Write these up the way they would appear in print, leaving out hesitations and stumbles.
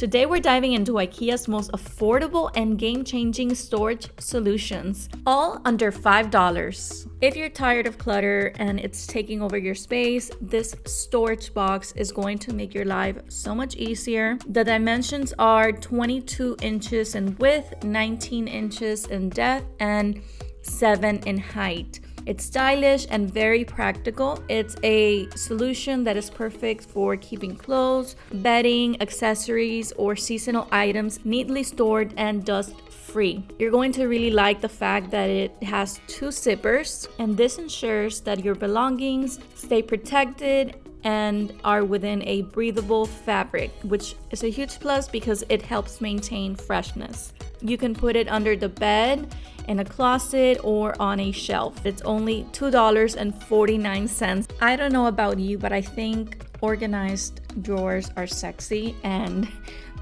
Today we're diving into Ikea's most affordable and game-changing storage solutions, all under $5. If you're tired of clutter and it's taking over your space, this storage box is going to make your life so much easier. The dimensions are 22 inches in width, 19 inches in depth, and 7 in height. It's stylish and very practical. It's a solution that is perfect for keeping clothes, bedding, accessories, or seasonal items neatly stored and dust-free. You're going to really like the fact that it has 2 zippers, and this ensures that your belongings stay protected and are within a breathable fabric, which is a huge plus because it helps maintain freshness. You can put it under the bed, in a closet, or on a shelf. It's only $2.49. I don't know about you, but I think organized drawers are sexy, and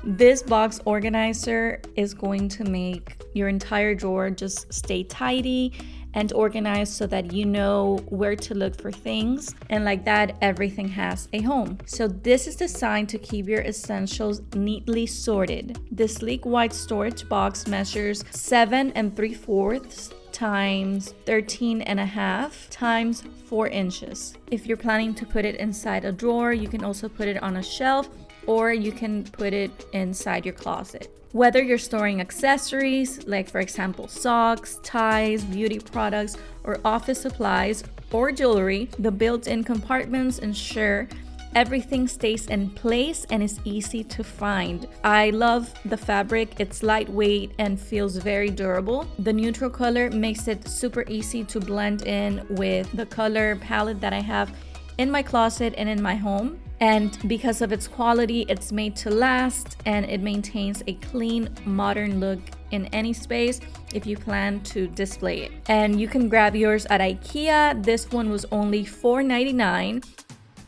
this box organizer is going to make your entire drawer just stay tidy and organized so that you know where to look for things, and like that everything has a home. So this is designed to keep your essentials neatly sorted. The sleek white storage box measures 7 3/4 times 13.5 times 4 inches. If you're planning to put it inside a drawer, you can also put it on a shelf, or you can put it inside your closet. Whether you're storing accessories, like for example socks, ties, beauty products, or office supplies, or jewelry, the built-in compartments ensure everything stays in place and is easy to find. I love the fabric. It's lightweight and feels very durable. The neutral color makes it super easy to blend in with the color palette that I have in my closet and in my home. And because of its quality, it's made to last, and it maintains a clean, modern look in any space if you plan to display it. And you can grab yours at Ikea. This one was only $4.99.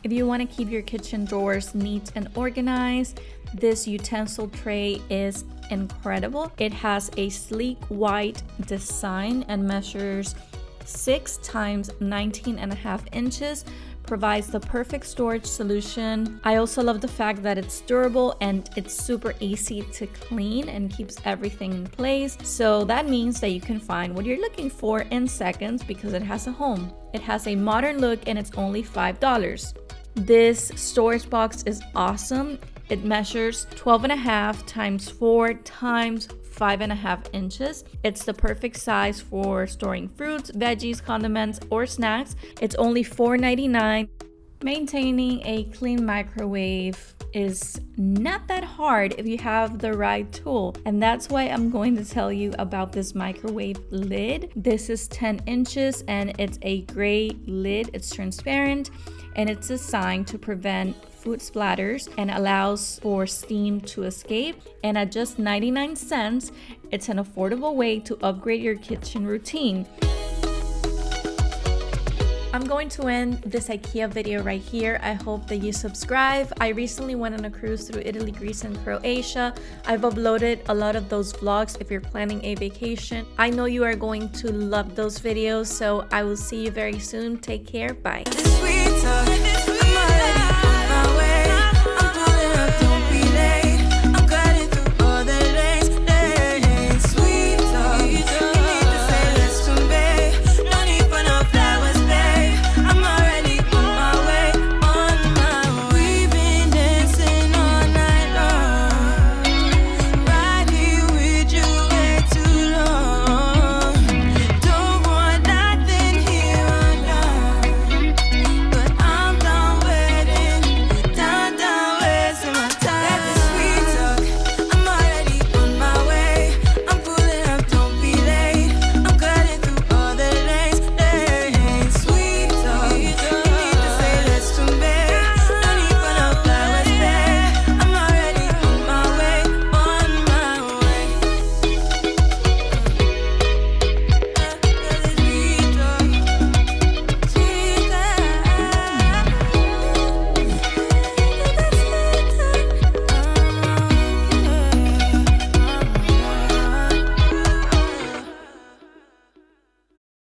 If you want to keep your kitchen drawers neat and organized, this utensil tray is incredible. It has a sleek white design and measures 6 times 19.5 inches. Provides the perfect storage solution. I also love the fact that it's durable and it's super easy to clean and keeps everything in place. So that means that you can find what you're looking for in seconds because it has a home. It has a modern look and it's only $5. This storage box is awesome. It measures 12.5 times 4 times 5.5 inches. It's the perfect size for storing fruits, veggies, condiments, or snacks. It's only $4.99. Maintaining a clean microwave is not that hard if you have the right tool, and that's why I'm going to tell you about this microwave lid. This is 10 inches and it's a gray lid. It's transparent and it's designed to prevent food splatters and allows for steam to escape. And at just 99 cents, it's an affordable way to upgrade your kitchen routine. I'm going to end this Ikea video right here. I hope that you subscribe. I recently went on a cruise through Italy, Greece, and Croatia. I've uploaded a lot of those vlogs if you're planning a vacation. I know you are going to love those videos, so I will see you very soon. Take care. Bye.